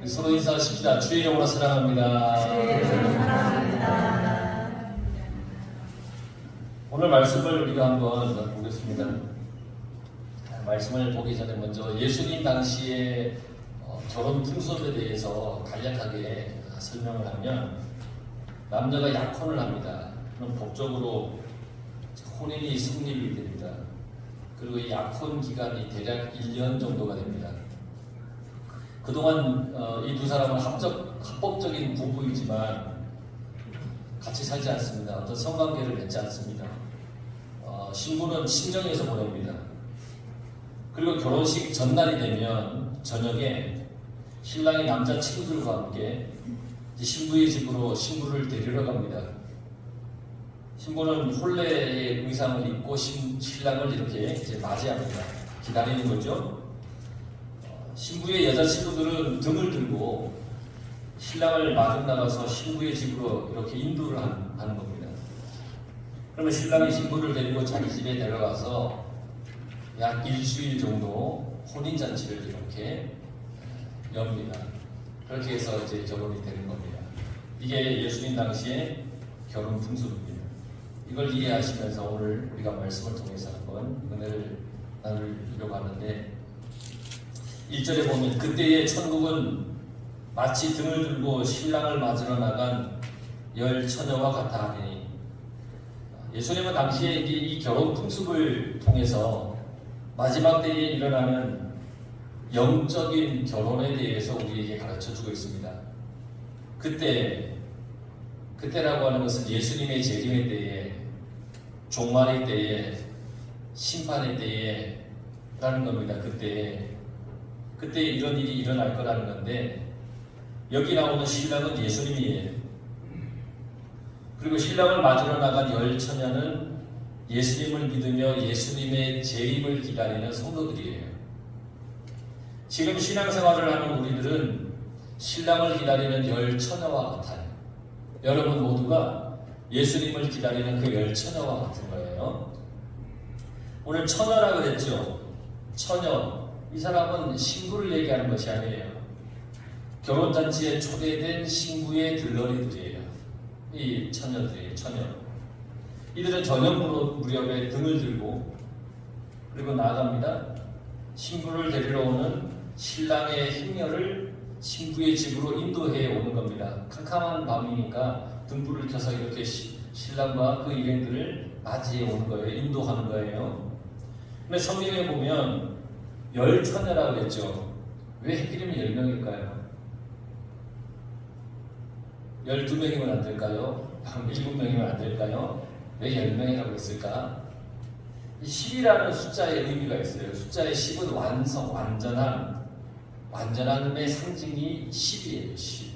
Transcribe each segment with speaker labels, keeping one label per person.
Speaker 1: 서로 인사하십시다. 주의 이름으로 사랑합니다. 오늘 말씀을 우리가 한번 보겠습니다. 말씀을 보기 전에 먼저 예수님 당시의 결혼 풍습에 대해서 간략하게 설명을 하면, 남자가 약혼을 합니다. 그럼 법적으로 혼인이 성립이 됩니다. 그리고 이 약혼 기간이 대략 1년 정도가 됩니다. 그동안 이 두 사람은 합법적인 부부이지만 같이 살지 않습니다. 어떤 성관계를 맺지 않습니다. 신부는 친정에서 보냅니다. 그리고 결혼식 전날이 되면 저녁에 신랑이 남자 친구들과 함께 신부의 집으로 신부를 데리러 갑니다. 신부는 혼례의 의상을 입고 신랑을 이렇게 이제 맞이합니다. 기다리는 거죠. 신부의 여자친구들은 등을 들고 신랑을 마중 나가서 신부의 집으로 이렇게 인도를 하는 겁니다. 그러면 신랑이 신부를 데리고 자기 집에 데려가서 약 일주일 정도 혼인잔치를 이렇게 엽니다. 그렇게 해서 이제 결혼이 되는 겁니다. 이게 예수님 당시의 결혼 풍습입니다. 이걸 이해하시면서 오늘 우리가 말씀을 통해서 한번 은혜를 나누려고 하는데, 1절에 보면 그때의 천국은 마치 등을 들고 신랑을 맞으러 나간 열 처녀와 같아 하니, 예수님은 당시에 이 결혼 풍습을 통해서 마지막 때에 일어나는 영적인 결혼에 대해서 우리에게 가르쳐주고 있습니다. 그때라고 하는 것은 예수님의 재림의 때에, 종말의 때에, 심판의 때에 라는 겁니다. 그때 이런 일이 일어날 거라는 건데, 여기 나오는 신랑은 예수님이에요. 그리고 신랑을 맞으러 나간 열 처녀는 예수님을 믿으며 예수님의 재림을 기다리는 성도들이에요. 지금 신앙생활을 하는 우리들은 신랑을 기다리는 열 처녀와 같아요. 여러분 모두가 예수님을 기다리는 그 열 처녀와 같은 거예요. 오늘 처녀라 그랬죠. 처녀. 이 사람은 신부를 얘기하는 것이 아니에요. 결혼잔치에 초대된 신부의 들러리들이에요. 이 처녀들이에요. 처녀. 이들은 저녁 무렵에 등을 들고 그리고 나아갑니다. 신부를 데리러 오는 신랑의 행렬을 신부의 집으로 인도해 오는 겁니다. 캄캄한 밤이니까 등불을 켜서 이렇게 신랑과 그 일행들을 맞이해 오는 거예요. 인도하는 거예요. 근데 성경에 보면 열 처녀라고 그랬죠. 왜 해필이면 10명일까요? 12명이면 안 될까요? 7명이면 안 될까요? 왜 10명이라고 했을까? 10이라는 숫자의 의미가 있어요. 숫자의 10은 완성, 완전함의 상징이 10이에요. 10.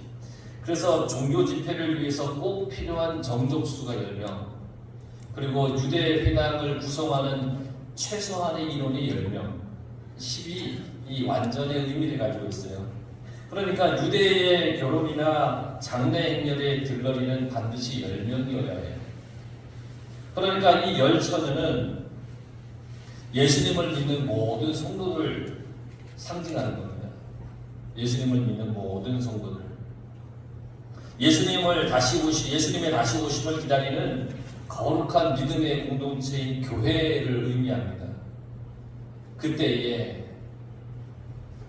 Speaker 1: 그래서 종교 집회를 위해서 꼭 필요한 정족수가 10명, 그리고 유대 회당을 구성하는 최소한의 인원이 10명, 10이 이 완전의 의미를 가지고 있어요. 그러니까 유대의 결혼이나 장례 행렬에 들러리는 반드시 10명이어야 해요. 그러니까 이 열 처녀는 예수님을 믿는 모든 성도를 상징하는 겁니다. 예수님을 믿는 모든 성도들. 예수님의 다시 오심을 기다리는 거룩한 믿음의 공동체인 교회를 의미합니다. 그때에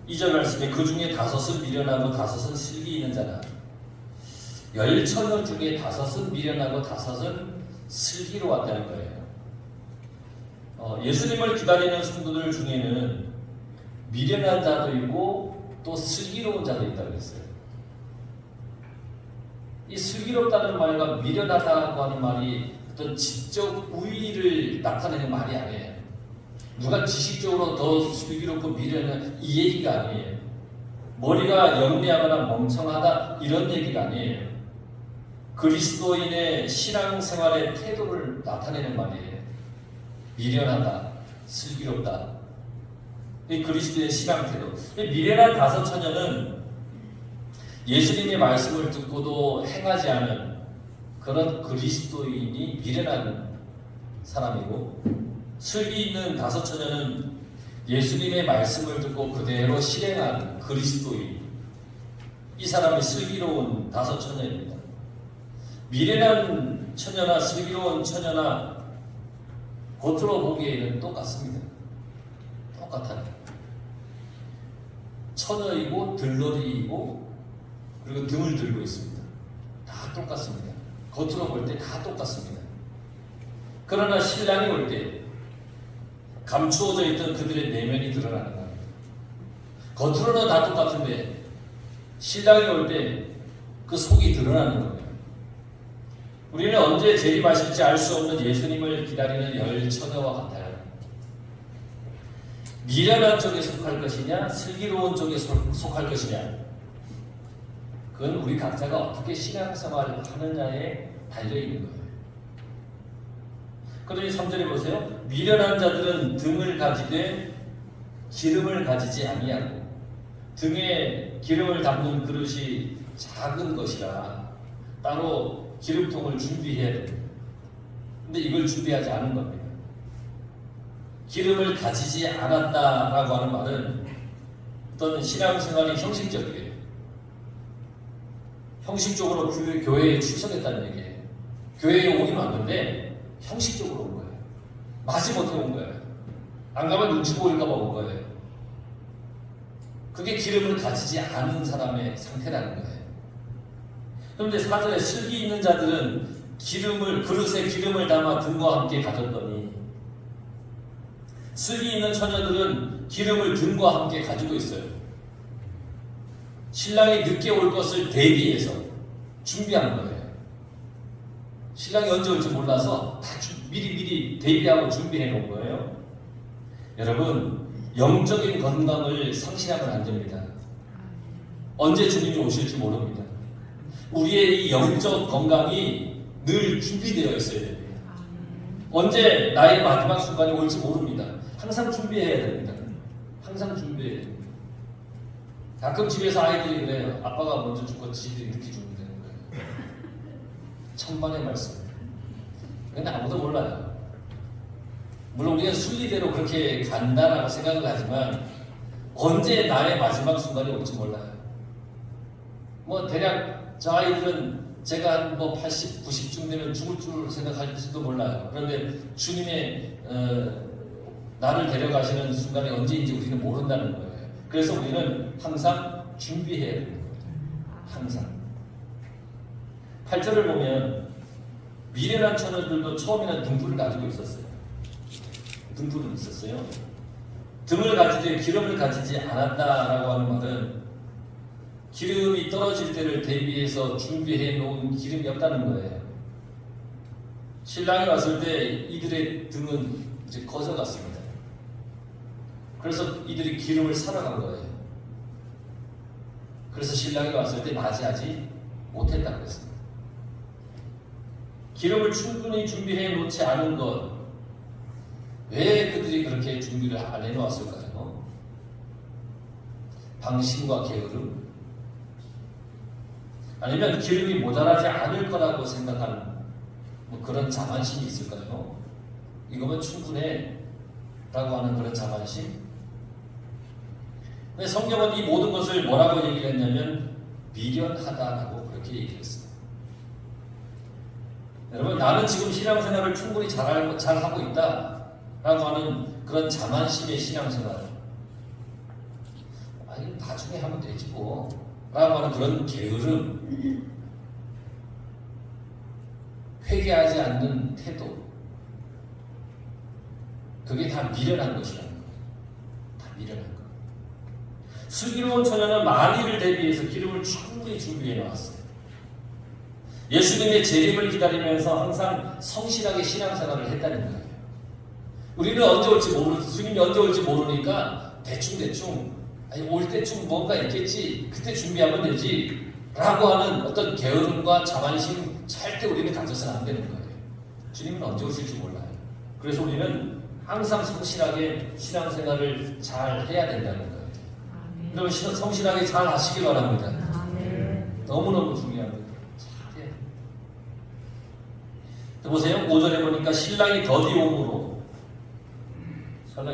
Speaker 1: 2절 말씀에 그 중에 5은 미련하고 5은 슬기 있는 자라. 열 처녀 중에 5은 미련하고 5은 슬기로 왔다는 거예요. 예수님을 기다리는 성도들 중에는 미련한 자도 있고 또 슬기로운 자도 있다고 했어요. 이 슬기롭다는 말과 미련하다고 하는 말이 어떤 지적 우위를 나타내는 말이 아니에요. 누가 지식적으로 더 슬기롭고 미련한 이 얘기가 아니에요. 머리가 영리하거나 멍청하다 이런 얘기가 아니에요. 그리스도인의 신앙생활의 태도를 나타내는 말이에요. 미련하다, 슬기롭다. 이 그리스도의 신앙 태도. 이 미련한 5 처녀는 예수님의 말씀을 듣고도 행하지 않은 그런 그리스도인이 미련한 사람이고, 슬기 있는 5 처녀는 예수님의 말씀을 듣고 그대로 실행한 그리스도인, 이 사람이 슬기로운 다섯 처녀입니다. 미련한 처녀나 슬기로운 처녀나 겉으로 보기에는 똑같습니다. 똑같아요. 처녀이고 들러리이고 그리고 등을 들고 있습니다. 다 똑같습니다. 겉으로 볼 때 다 똑같습니다. 그러나 신랑이 올 때 감추어져 있던 그들의 내면이 드러나는 겁니다. 겉으로는 다 똑같은데 신랑이 올 때 그 속이 드러나는 겁니다. 우리는 언제 재림하실지 알 수 없는 예수님을 기다리는 열 처녀와 같아요. 미련한 쪽에 속할 것이냐, 슬기로운 쪽에 속할 것이냐, 그건 우리 각자가 어떻게 신앙생활을 하느냐에 달려있는 거예요. 그러니 3절에 보세요. 미련한 자들은 등을 가지되 기름을 가지지 아니하고 등에 기름을 담는 그릇이 작은 것이라 따로 기름통을 준비해야 됩니다. 근데 이걸 준비하지 않은 겁니다. 기름을 가지지 않았다라고 하는 말은 어떤 신앙생활이 형식적이에요. 형식적으로 교회에 출석했다는 얘기예요. 교회에 오긴 왔는데 형식적으로 온 거예요. 마지못해 온 거예요. 안 가면 눈치 보일까 봐 온 거예요. 그게 기름을 가지지 않은 사람의 상태라는 거예요. 그런데 4절에 슬기 있는 자들은 그릇에 기름을 담아 등과 함께 가졌더니, 슬기 있는 처녀들은 기름을 등과 함께 가지고 있어요. 신랑이 늦게 올 것을 대비해서 준비한 거예요. 신랑이 언제 올지 몰라서 다 미리 대비하고 준비해 놓은 거예요. 여러분, 영적인 건강을 상실하면 안 됩니다. 언제 주님이 오실지 모릅니다. 우리의 이 영적 건강이 늘 준비되어 있어야 됩니다. 언제 나의 마지막 순간이 올지 모릅니다. 항상 준비해야 됩니다. 항상 준비해야 됩니다. 가끔 집에서 아이들이 그래요. 아빠가 먼저 죽고 지들이 이렇게 죽으면 되는 거예요. 천만의 말씀. 근데 아무도 몰라요. 물론 우리가 순리대로 그렇게 간다라고 생각을 하지만 언제 나의 마지막 순간이 올지 몰라요. 뭐 대략 저 아이들은 제가 한 80, 90쯤 되면 죽을 줄 생각할지도 몰라요. 그런데 주님의 나를 데려가시는 순간이 언제인지 우리는 모른다는 거예요. 그래서 우리는 항상 준비해야 되는 거예요. 항상. 8절을 보면 미련한 처녀들도 처음에는 등불을 가지고 있었어요. 등불은 있었어요. 등을 가지되 기름을 가지지 않았다라고 하는 말은 기름이 떨어질 때를 대비해서 준비해 놓은 기름이 없다는 거예요. 신랑이 왔을 때 이들의 등은 이제 꺼져갔습니다. 그래서 이들이 기름을 사러 간 거예요. 그래서 신랑이 왔을 때 맞이하지 못했다고 그랬습니다. 기름을 충분히 준비해 놓지 않은 것, 왜 그들이 그렇게 준비를 안 해놓았을까요? 방심과 게으름? 아니면 기름이 모자라지 않을 거라고 생각하는 뭐 그런 자만심이 있을까요? 이거면 충분해 라고 하는 그런 자만심? 근데 성경은 이 모든 것을 뭐라고 얘기를 했냐면 미련하다라고 그렇게 얘기를 했습니다. 여러분, 나는 지금 신앙생활을 충분히 잘하고 있다 라고 하는 그런 자만심의 신앙생활, 아니 나중에 하면 되지 뭐 라고 하는 그런 게으름, 회개하지 않는 태도, 그게 다 미련한 것이라는 거예요. 다 미련한 거. 슬기로운 처녀는 만일을 대비해서 기름을 충분히 준비해 놓았어요. 예수님의 재림을 기다리면서 항상 성실하게 신앙생활을 했다는 거예요. 우리는 언제 올지 주님이 언제 올지 모르니까 대충 아니 올 때쯤 뭔가 있겠지, 그때 준비하면 되지 라고 하는 어떤 게으름과 자만심 절대 우리는 가져서는 안 되는 거예요. 주님은 언제 오실지 몰라요. 그래서 우리는 항상 성실하게 신앙생활을 잘 해야 된다는 거예요. 여러분, 성실하게 잘 하시기 바랍니다. 너무너무 중요합니다. 잘해야 돼요. 보세요. 5절에 보니까 신랑이 더디옴으로,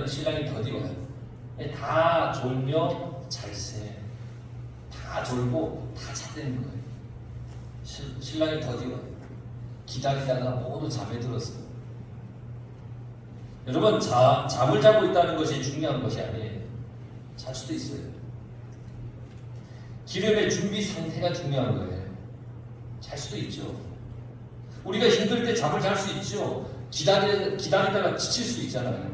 Speaker 1: 신랑이 더디워요. 다 졸며 잘세, 다 다 졸고 다 잤다는 거예요. 신랑이 더디어 기다리다가 모두 잠에 들었어요. 여러분, 잠을 자고 있다는 것이 중요한 것이 아니에요. 잘 수도 있어요. 기름의 준비 상태가 중요한 거예요. 잘 수도 있죠. 우리가 힘들 때 잠을 잘 수 있죠. 기다리다가 지칠 수 있잖아요.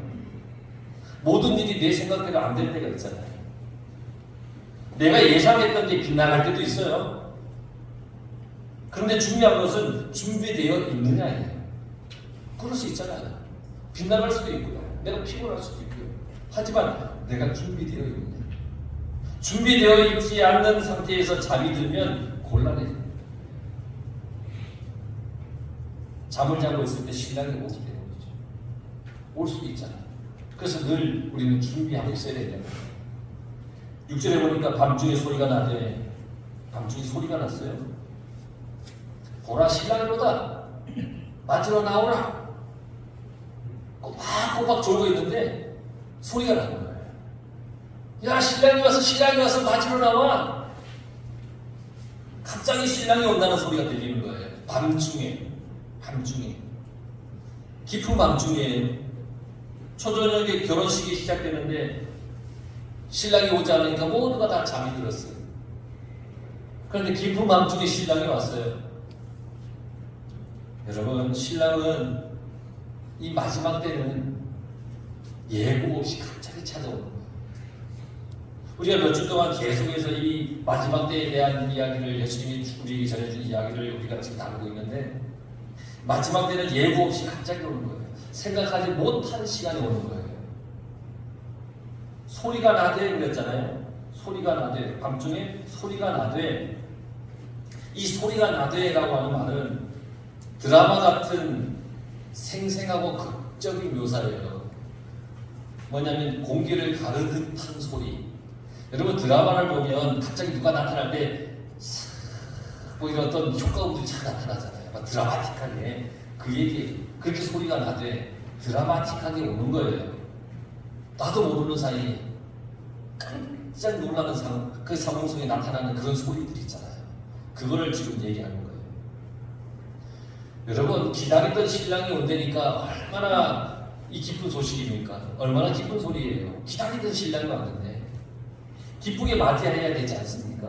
Speaker 1: 모든 일이 내 생각대로 안 될 때가 있잖아요. 내가 예상했던 게 빗나갈 때도 있어요. 그런데 중요한 것은 준비되어 있느냐예요. 그럴 수 있잖아요. 빗나갈 수도 있고요. 내가 피곤할 수도 있고요. 하지만 내가 준비되어 있느냐. 준비되어 있지 않는 상태에서 잠이 들면 곤란해요. 잠을 자고 있을 때 신랑이 오기 때문이죠. 올 수도 있잖아요. 그래서 늘 우리는 준비하고 있어야 되잖아요. 6절에 보니까 밤중에 소리가 나되, 밤중에 소리가 났어요. 보라, 신랑이로다. 맞으러 나오라. 꼬박꼬박 졸고 있는데 소리가 나는 거예요. 야, 신랑이 와서 맞으러 나와. 갑자기 신랑이 온다는 소리가 들리는 거예요. 밤중에. 깊은 밤중에 초저녁에 결혼식이 시작되는데 신랑이 오지 않으니까 모두가 다 잠이 들었어요. 그런데 깊은 밤중에 신랑이 왔어요. 여러분, 신랑은 이 마지막 때는 예고 없이 갑자기 찾아오는 거예요. 우리가 몇 주 동안 계속해서 이 마지막 때에 대한 이야기를, 예수님이 우리에게 전해준 이야기를 우리가 지금 나누고 있는데, 마지막 때는 예고 없이 갑자기 오는 거예요. 생각하지 못한 시간이 오는 거예요. 소리가 나되 그랬잖아요. 소리가 나되, 밤중에 소리가 나되, 이 소리가 나되라고 하는 말은 드라마 같은 생생하고 극적인 묘사예요. 뭐냐면 공기를 가르듯한 소리. 여러분, 드라마를 보면 갑자기 누가 나타날 때 뭐 이런 어떤 효과음들이 잘 나타나잖아요. 막 드라마틱하게. 그 얘기, 그렇게 소리가 나되 드라마틱하게 오는 거예요. 나도 모르는 사이에 깜짝 놀라는 그 상황 속에 나타나는 그런 소리들이 있잖아요. 그거를 지금 얘기하는 거예요. 여러분, 기다리던 신랑이 온다니까 얼마나 이 기쁜 소식입니까? 얼마나 기쁜 소리예요. 기다리던 신랑이 왔는데 기쁘게 맞이해야 되지 않습니까?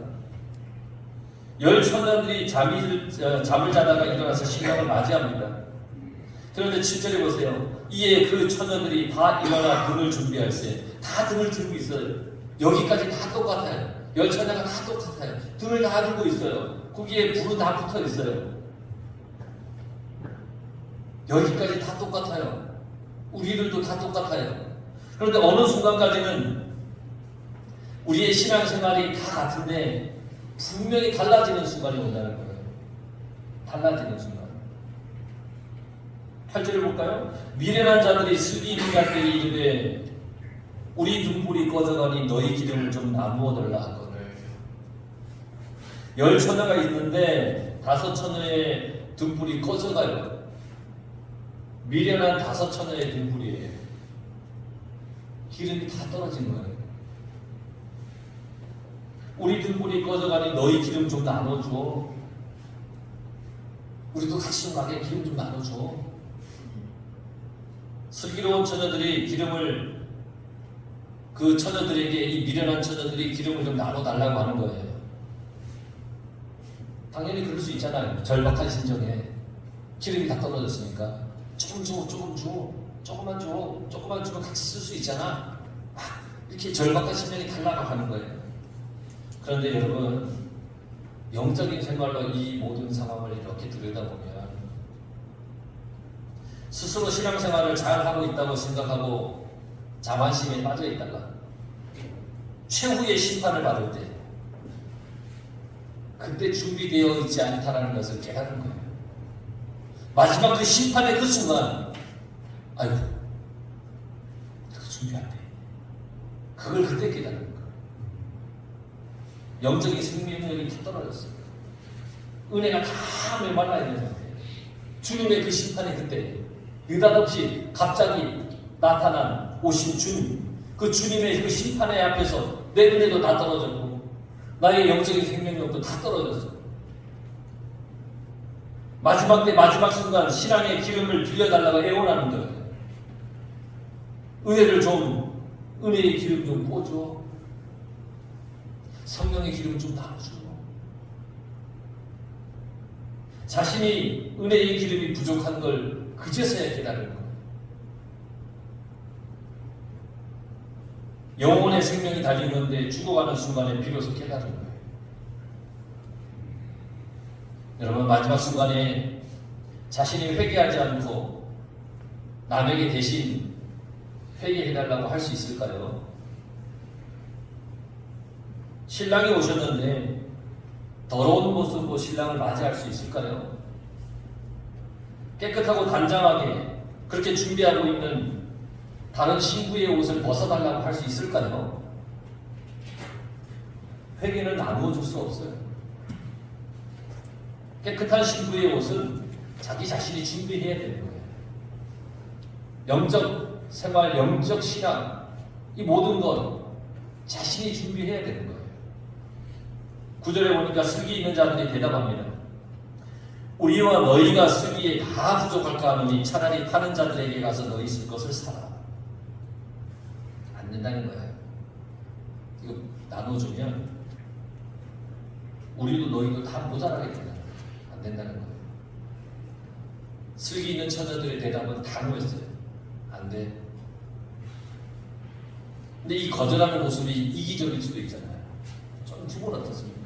Speaker 1: 열 처녀들이 잠을 자다가 일어나서 신랑을 맞이합니다. 그런데 7절에 보세요. 이에 그 처녀들이 다 일어나 등을 준비할세. 다 등을 들고 있어요. 여기까지 다 똑같아요. 열 처녀가 다 똑같아요. 등을 다 들고 있어요. 거기에 불은 다 붙어 있어요. 여기까지 다 똑같아요. 우리들도 다 똑같아요. 그런데 어느 순간까지는 우리의 신앙생활이 다 같은데 분명히 달라지는 순간이 온다는 거예요. 달라지는 순간. 8절을 볼까요? 미련한 자들이 슬기 있는 자들이 이르되 우리 등불이 꺼져가니 너희 기름을 좀 나누어 달라 하거늘. 10 처녀가 있는데 5 처녀의 등불이 꺼져가요. 미련한 5 처녀의 등불이에요. 기름이 다 떨어진 거예요. 우리 등불이 꺼져가니 너희 기름 좀 나눠줘. 우리도 같이 좀 가게 기름 좀 나눠줘. 슬기로운 처녀들이 기름을, 그 처녀들에게, 이 미련한 처녀들이 기름을 좀 나눠달라고 하는 거예요. 당연히 그럴 수 있잖아요. 절박한 심정에 기름이 다 떨어졌으니까 조금 줘, 조금만 줘, 조금만 주면 같이 쓸 수 있잖아. 이렇게 절박한 심정이 달라고 하는 거예요. 그런데 여러분, 영적인 생활로 이 모든 상황을 이렇게 들여다보면 스스로 신앙생활을 잘하고 있다고 생각하고 자만심에 빠져 있다가 최후의 심판을 받을 때 그때 준비되어 있지 않다는 것을 깨닫는 거예요. 마지막 그 심판의 그 순간, 아이고, 내가 준비 안 돼. 그걸 그때 깨닫는 거예요. 영적인 생명력이 다 떨어졌어요. 은혜가 다 메말라 있는 상태예요. 주님의 그 심판이 그때 느닷없이 갑자기 나타난 오신 주님, 그 주님의 그 심판의 앞에서 내 은혜도 다 떨어졌고 나의 영적인 생명력도 다 떨어졌어. 마지막 때 마지막 순간 신앙의 기름을 빌려달라고 애원하는 거예요. 은혜의 기름 좀 부어줘. 성령의 기름 좀 나눠줘. 자신이 은혜의 기름이 부족한 걸 그제서야 깨달은 거예요. 영혼의 생명이 달리는데 죽어가는 순간에 비로소 깨달은 거예요. 여러분, 마지막 순간에 자신이 회개하지 않고 남에게 대신 회개해달라고 할 수 있을까요? 신랑이 오셨는데 더러운 모습으로 신랑을 맞이할 수 있을까요? 깨끗하고 단장하게 그렇게 준비하고 있는 다른 신부의 옷을 벗어달라고 할 수 있을까요? 회개는 나누어 줄 수 없어요. 깨끗한 신부의 옷은 자기 자신이 준비해야 되는 거예요. 영적 생활, 영적 신앙, 이 모든 것 자신이 준비해야 되는 거예요. 9절에 보니까 슬기 있는 자들이 대답합니다. 우리와 너희가 쓰기에 다 부족할까 하노니 차라리 파는 자들에게 가서 너희 쓸 것을 사라. 안 된다는 거예요. 이거 나눠주면 우리도 너희도 다 모자라게 된다. 안 된다는 거예요. 슬기 있는 처녀들의 대답은 단호했어요. 안 돼. 근데 이 거절하는 모습이 이기적일 수도 있잖아요. 저는 두 번 어떻습니까?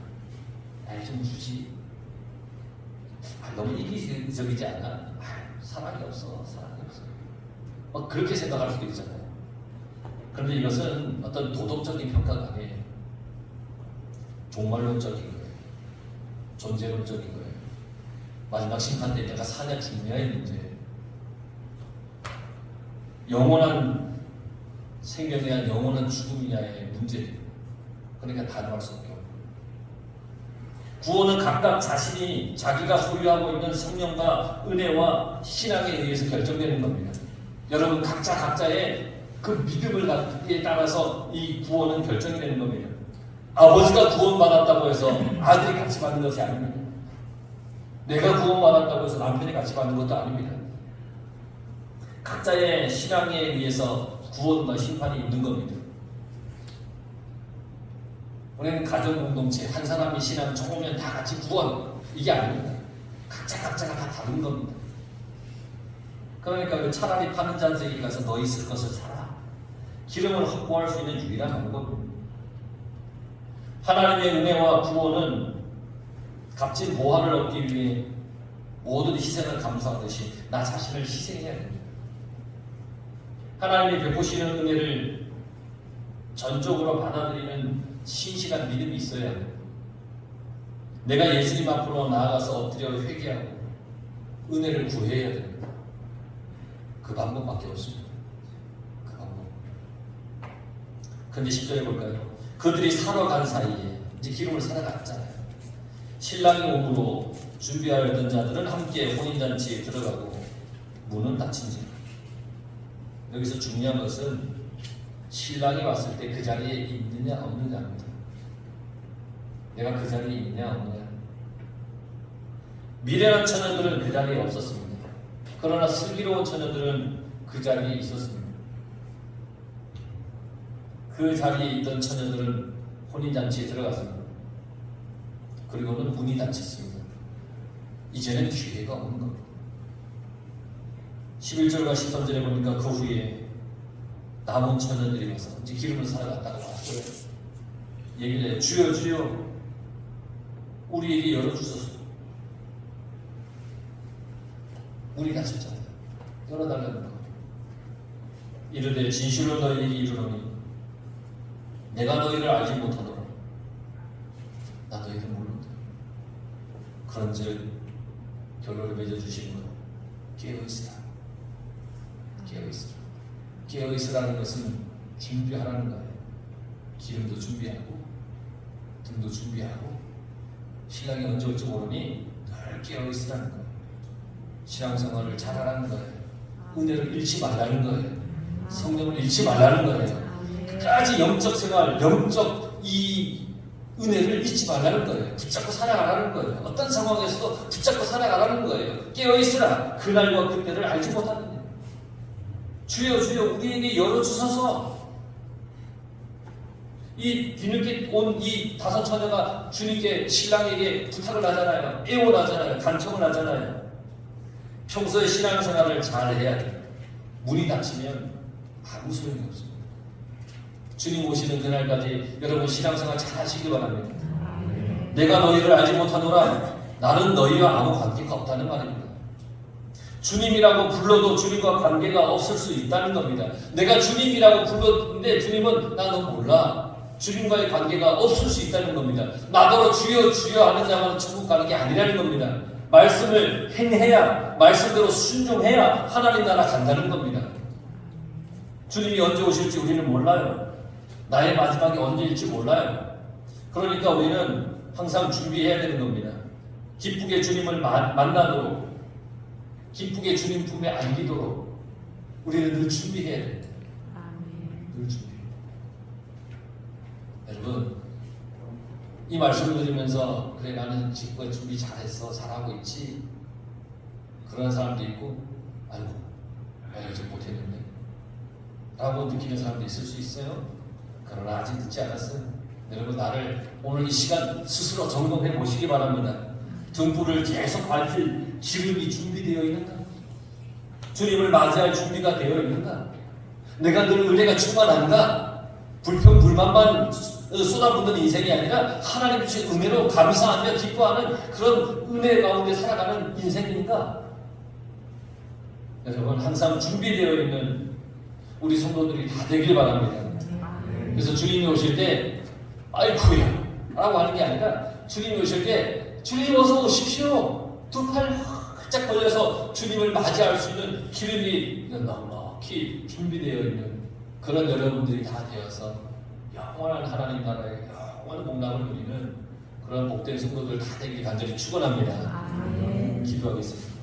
Speaker 1: 아이, 좀 주지. 너무 이기적이지 않아? 사랑이 없어. 그렇게 생각할 수도 있잖아요. 그런데 이것은 어떤 도덕적인 평가가 아니에요. 종말론적인 거예요. 존재론적인 거예요. 마지막 심판 때 내가 사냐 죽냐의 문제예요. 영원한 생명이냐 영원한 죽음이냐의 문제예요. 그러니까 단호할 수 없게. 구원은 각각 자신이 자기가 소유하고 있는 성령과 은혜와 신앙에 의해서 결정되는 겁니다. 여러분 각자의 그 믿음에 따라서 이 구원은 결정이 되는 겁니다. 아버지가 구원받았다고 해서 아들이 같이 받는 것이 아닙니다. 내가 구원받았다고 해서 남편이 같이 받는 것도 아닙니다. 각자의 신앙에 의해서 구원과 심판이 있는 겁니다. 우리는 가정공동체, 한 사람이 신앙 좋으면 다 같이 구원, 이게 아닙니다. 각자가 다 다른 겁니다. 그러니까 차라리 파는 자들에게 가서 너희 쓸 것을 사라. 기름을 확보할 수 있는 유일한 방법입니다. 하나님의 은혜와 구원은 값진 보화를 얻기 위해 모든 희생을 감수하듯이 나 자신을 희생해야 됩니다. 하나님이 베푸시는 은혜를 전적으로 받아들이는 신실한 믿음이 있어야 해요. 내가 예수님 앞으로 나아가서 엎드려 회개하고 은혜를 구해야 됩니다. 그 방법밖에 없습니다. 그 방법. 그런데 10절에 볼까요? 그들이 사러 간 사이에 이제 기름을 사러 갔잖아요. 신랑이 오므로 준비하였던 자들은 함께 혼인잔치에 들어가고 문은 닫힌지라. 여기서 중요한 것은 신랑이 왔을 때 그 자리에 있느냐 없느냐입니다. 내가 그 자리에 있느냐 없느냐. 미련한 처녀들은 그 자리에 없었습니다. 그러나 슬기로운 처녀들은 그 자리에 있었습니다. 그 자리에 있던 처녀들은 혼인잔치에 들어갔습니다. 그리고는 문이 닫혔습니다. 이제는 기회가 없는 겁니다. 11절과 13절에 보니까 그 후에 남은 처녀들이 와서 이제 기름을 사러 갔다가 왔어요. 얘기를 해요. 주여 우리에게 열어주소서. 문이 닫혔잖아요. 열어달라는 거. 이르되 진실로 너희에게 이르노니 내가 너희를 알지 못하노라. 나 너희를 모른다. 그런즉 결론을 맺어주시는 것 깨어있으라. 깨어있으라는 것은 준비하라는 거예요. 기름도 준비하고 등도 준비하고 신랑이 언제 올지 모르니 늘 깨어있으라는 거예요. 신앙생활을 잘하라는 거예요. 은혜를 잃지 말라는 거예요. 성령을 잃지 말라는 거예요. 끝까지 영적 생활, 영적 이 은혜를 잊지 말라는 거예요. 붙잡고 살아가라는 거예요. 어떤 상황에서도 붙잡고 살아가라는 거예요. 깨어있으라. 그날과 그때를 알지 못하느냐. 주여 주여 우리에게 열어주소서. 이 뒤늦게 온 이 5 처녀가 주님께 신랑에게 부탁을 하잖아요. 애원하잖아요. 간청을 하잖아요. 평소에 신앙생활을 잘 해야 돼요. 문이 닫히면 아무 소용이 없습니다. 주님 오시는 그날까지 여러분 신앙생활 잘 하시기 바랍니다. 내가 너희를 알지 못하노라. 나는 너희와 아무 관계가 없다는 말입니다. 주님이라고 불러도 주님과 관계가 없을 수 있다는 겁니다. 내가 주님이라고 불렀는데 주님은 나 너 몰라. 주님과의 관계가 없을 수 있다는 겁니다. 나더러 주여 주여 하는 자만 천국 가는 게 아니라는 겁니다. 말씀을 행해야, 말씀대로 순종해야 하나님 나라 간다는 겁니다. 주님이 언제 오실지 우리는 몰라요. 나의 마지막이 언제일지 몰라요. 그러니까 우리는 항상 준비해야 되는 겁니다. 기쁘게 주님을 만나도록, 기쁘게 주님 품에 안기도록 우리는 늘 준비해야 됩니다. 늘 준비. 여러분, 이 말씀을 들으면서 그래 나는 지금까지 준비 잘했어, 잘하고 있지, 그런 사람도 있고, 아이고 내가 좀 못했는데 라고 느끼는 사람도 있을 수 있어요. 그러나 아직 늦지 않았어요. 여러분, 나를 오늘 이 시간 스스로 점검해 보시기 바랍니다. 등불을 계속 밝힐 기름이 준비되어 있는가? 주님을 맞이할 준비가 되어 있는가? 내가 늘 은혜가 충만한가? 불평 불만만 쏟아붓는 인생이 아니라 하나님 주신 은혜로 감사하며 기뻐하는 그런 은혜 가운데 살아가는 인생인가? 여러분, 항상 준비되어 있는 우리 성도들이 다 되길 바랍니다. 그래서 주님이 오실 때 아이쿠야 라고 하는 게 아니라 주님이 오실 때 주님 어서 오십시오. 두 팔 활짝 벌려서 주님을 맞이할 수 있는 기름이 넉넉히 준비되어 있는 그런 여러분들이 다 되어서 영원한 하나님 나라의 영원한 복락을 누리는 그런 복된 성도들 다 되길 간절히 축원합니다. 기도하겠습니다.